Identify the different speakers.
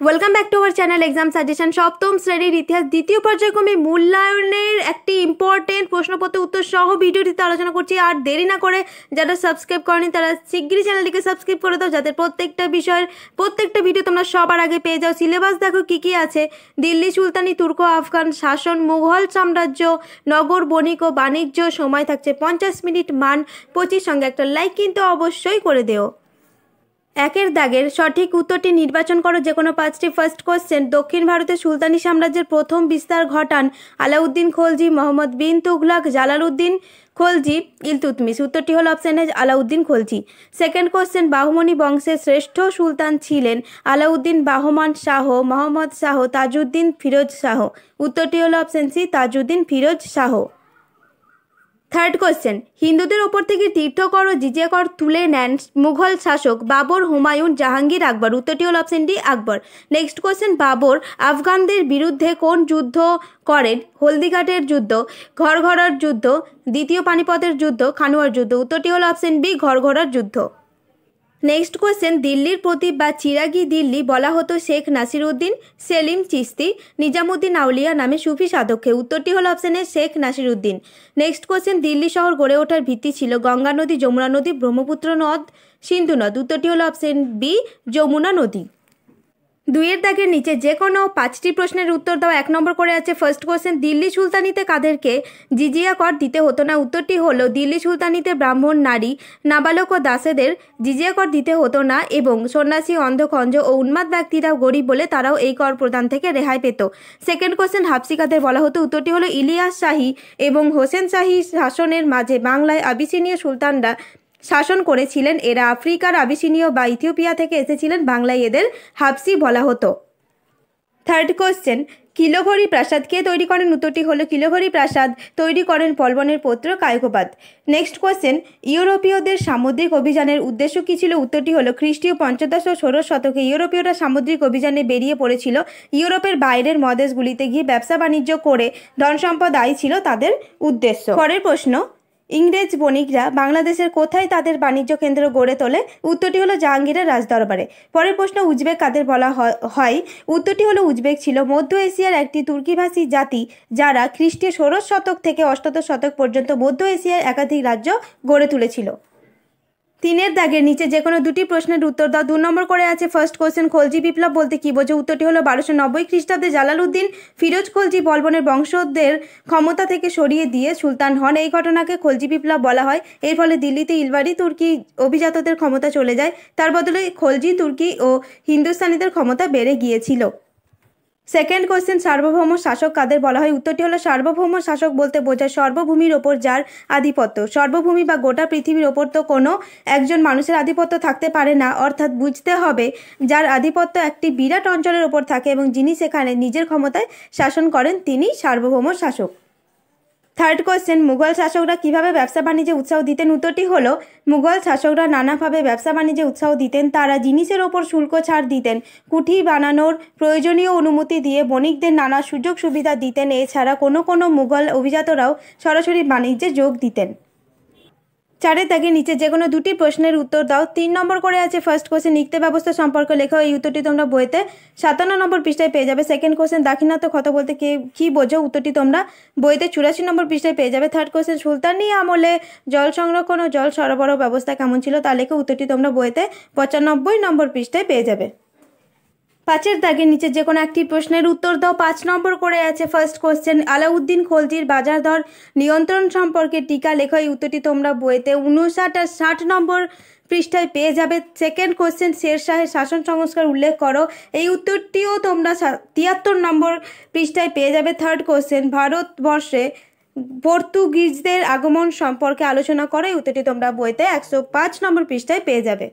Speaker 1: Welcome back to our channel exam suggestion. সপ্তম শ্রেণীর ইতিহাস দ্বিতীয় পর্যায়ক্রমে মূল্যায়নের একটি ইম্পর্টেন্ট প্রশ্নপত্র উত্তর সহ ভিডিওটিতে আলোচনা করছি। আর দেরি না করে যারা সাবস্ক্রাইব করেনি তারা শীঘ্রই চ্যানেলটিকে সাবস্ক্রাইব করে দাও, যাতে প্রত্যেকটা বিষয়ের প্রত্যেকটা ভিডিও তোমরা সবার আগে পেয়ে যাও। সিলেবাস দেখো কী কী আছে। দিল্লি সুলতানি, তুর্ক আফগান শাসন, মুঘল সাম্রাজ্য, নগর বণিক ও বাণিজ্য। সময় থাকছে 50 মিনিট, মান 25। সঙ্গে একটা লাইক কিন্তু অবশ্যই করে দেও। একের দাগের সঠিক উত্তরটি নির্বাচন করো যে কোনো 5টি। ফার্স্ট কোশ্চেন, দক্ষিণ ভারতের সুলতানি সাম্রাজ্যের প্রথম বিস্তার ঘটান আলাউদ্দিন খলজি, মোহাম্মদ বিন তুগলক, জালালউদ্দিন খলজি, ইলতুৎমিশ। উত্তরটি হলো option A Alauddin Khalji. Second question, Bahmani বংশের শ্রেষ্ঠ সুলতান ছিলেন আলাউদ্দিন বাহমান শাহ, মোহাম্মদ শাহ, তাজউদ্দিন ফিরোজ শাহ। উত্তরটি হলো option C Tajuddin Firoz Shah. Third question, হিন্দুদের ওপর থেকে তীর্থকর ও জিজিয়া কর তুলে নেন মুঘল শাসক বাবর, হুমায়ুন, জাহাঙ্গীর, আকবর। উত্তরটি হল অপশন ডি আকবর। নেক্সট কোশ্চেন, বাবর আফগানদের বিরুদ্ধে কোন যুদ্ধ করেন? হলদিঘাটের যুদ্ধ, ঘরঘরার যুদ্ধ, দ্বিতীয় পানিপথের যুদ্ধ, খানুয়ার যুদ্ধ। উত্তরটি হল অপশন বি ঘরঘরার যুদ্ধ। নেক্সট কোশ্চেন, দিল্লির প্রদীপ বা চিরাগি দিল্লি বলা হতো শেখ নাসিরউদ্দিন, সেলিম চিশতি, নিজামুদ্দিন আউলিয়া নামে সুফি সাধককে। উত্তরটি হলো option A Sheikh Nasiruddin. Next question, Delhi শহর গড়ে ওঠার ভিত্তি ছিল গঙ্গা নদী, যমুনা নদী, ব্রহ্মপুত্র নদ, সিন্ধু নদ। উত্তরটি হলো অপশন বি যমুনা নদী। দুইয়ের দাগের নিচে যে কোনো 5টি প্রশ্নের উত্তর দাও। 1 নম্বর করে আছে ফার্স্ট কোশ্চেন, দিল্লি সুলতানিতে কাদেরকে জিজিয়া কর দিতে হতো না? উত্তরটি হলো দিল্লি সুলতানিতে ব্রাহ্মণ, নারী, নাবালক ও দাসেদের জিজিয়া কর দিতে হতো না, এবং সন্ন্যাসী, অন্ধ, খঞ্জ ও উন্মাদ ব্যক্তিরাও গরিব বলে তারাও এই কর প্রদান থেকে রেহাই পেত। সেকেন্ড কোশ্চেন, হাবসি কাদের বলা হতো? উত্তরটি হলো ইলিয়াস শাহী এবং হোসেন শাহী শাসনের মাঝে বাংলায় আবিসিনীয় সুলতানরা শাসন করেছিলেন। এরা আফ্রিকার আবিসিনীয় বা ইথিওপিয়া থেকে এসেছিলেন, বাংলায় এদের হাবসি বলা হতো। থার্ড কোশ্চেন, কিলোঘড়ি প্রাসাদ কে তৈরি করেন? উত্তরটি হলো কিলোঘড়ি প্রাসাদ তৈরি করেন পলবনের পৌত্র কায়কোবাদ। নেক্সট কোশ্চেন, ইউরোপীয়দের সামুদ্রিক অভিযানের উদ্দেশ্য কী ছিল? উত্তরটি হলো খ্রিস্টীয় 15 ও 16 শতকে ইউরোপীয়রা সামুদ্রিক অভিযানে বেরিয়ে পড়েছিল। ইউরোপের বাইরের মদেশগুলিতে গিয়ে ব্যবসা বাণিজ্য করে ধন সম্পদ আয় ছিল তাদের উদ্দেশ্য। পরের প্রশ্ন, ইংরেজ বণিকরা বাংলাদেশের কোথায় তাদের বাণিজ্য কেন্দ্র গড়ে তোলে? উত্তরটি হলো জাহাঙ্গীরের রাজদরবারে। পরের প্রশ্ন, উজবেক কাদের বলা হয়? উত্তরটি হলো উজবেক ছিল মধ্য এশিয়ার একটি তুর্কিভাষী জাতি, যারা খ্রিস্টীয় 16 শতক থেকে 18 শতক পর্যন্ত মধ্য এশিয়ার একাধিক রাজ্য গড়ে তুলেছিল। 3-এর দাগের নিচে যে কোনো 2টি প্রশ্নের উত্তর দাও। 2 নম্বর করে আছে ফার্স্ট কোশ্চেন, খলজি বিপ্লব বলতে কি বোঝো? উত্তরটি হলো 1290 খ্রিস্টাব্দে জালালউদ্দিন ফিরোজ খলজি বলবনের বংশধরদের ক্ষমতা থেকে সরিয়ে দিয়ে সুলতান হন। এই ঘটনাকে খলজি বিপ্লব বলা হয়। এর ফলে দিল্লিতে ইলবারি তুর্কি অভিজাতদের ক্ষমতা চলে যায়, তার বদলে খলজি তুর্কি ও হিন্দুস্তানিদের ক্ষমতা বেড়ে গিয়েছিল। সেকেন্ড কোশ্চেন, সার্বভৌম শাসক কাদের বলা হয়? উত্তরটি হলো সার্বভৌম শাসক বলতে বোঝায় সর্বভূমির ওপর যার আধিপত্য। সর্বভূমি বা গোটা পৃথিবীর ওপর তো কোনো একজন মানুষের আধিপত্য থাকতে পারে না, অর্থাৎ বুঝতে হবে যার আধিপত্য একটি বিরাট অঞ্চলের ওপর থাকে এবং যিনি সেখানে নিজের ক্ষমতায় শাসন করেন তিনি সার্বভৌম শাসক। থার্ড কোশ্চেন, মুঘল শাসকরা কিভাবে ব্যবসা বাণিজ্যে উৎসাহ দিতেন? উত্তরটি হলো মুঘল শাসকরা নানাভাবে ব্যবসা বাণিজ্যে উৎসাহ দিতেন। তারা জিনিসের ওপর শুল্ক ছাড় দিতেন, কুঠি বানানোর প্রয়োজনীয় অনুমতি দিয়ে বণিকদের নানা সুযোগ সুবিধা দিতেন। এছাড়া কোনো কোনো মুঘল অভিজাতরাও সরাসরি বাণিজ্যে যোগ দিতেন। 4-এর দাগের নিচে যে কোনো 2টি প্রশ্নের উত্তর দাও। 3 নম্বর করে আছে ফার্স্ট কোশ্চেন, নিক্তে ব্যবস্থা সম্পর্কে লেখো। এই উত্তরটি তোমরা বইতে 57 নম্বর পৃষ্ঠায় পেয়ে যাবে। সেকেন্ড কোশ্চেন, দাক্ষিণাত্য ক্ষত বলতে কি বোঝো? উত্তরটি তোমরা বইতে 84 নম্বর পৃষ্ঠায় পেয়ে যাবে। থার্ড কোশ্চেন, সুলতানি আমলে জল সংরক্ষণ ও জল সরবরাহ ব্যবস্থা কেমন ছিল তা লেখো। উত্তরটি তোমরা বইতে 95 নম্বর পৃষ্ঠায় পেয়ে যাবে। 5-এর দাগের নিচে যে কোনো একটি প্রশ্নের উত্তর দাও। 5 নম্বর করে আছে ফার্স্ট কোশ্চেন, আলাউদ্দিন খলজির বাজার দর নিয়ন্ত্রণ সম্পর্কে টিকা লেখো। এই উত্তরটি তোমরা বইতে 59 আর 60 নম্বর পৃষ্ঠায় পেয়ে যাবে। সেকেন্ড কোশ্চেন, শেরশাহের শাসন সংস্কার উল্লেখ করো। এই উত্তরটিও তোমরা 73 নম্বর পৃষ্ঠায় পেয়ে যাবে। থার্ড কোশ্চেন, ভারতবর্ষে পর্তুগিজদের আগমন সম্পর্কে আলোচনা করো। এই উত্তরটি তোমরা বইতে 105 নম্বর পৃষ্ঠায় পেয়ে যাবে।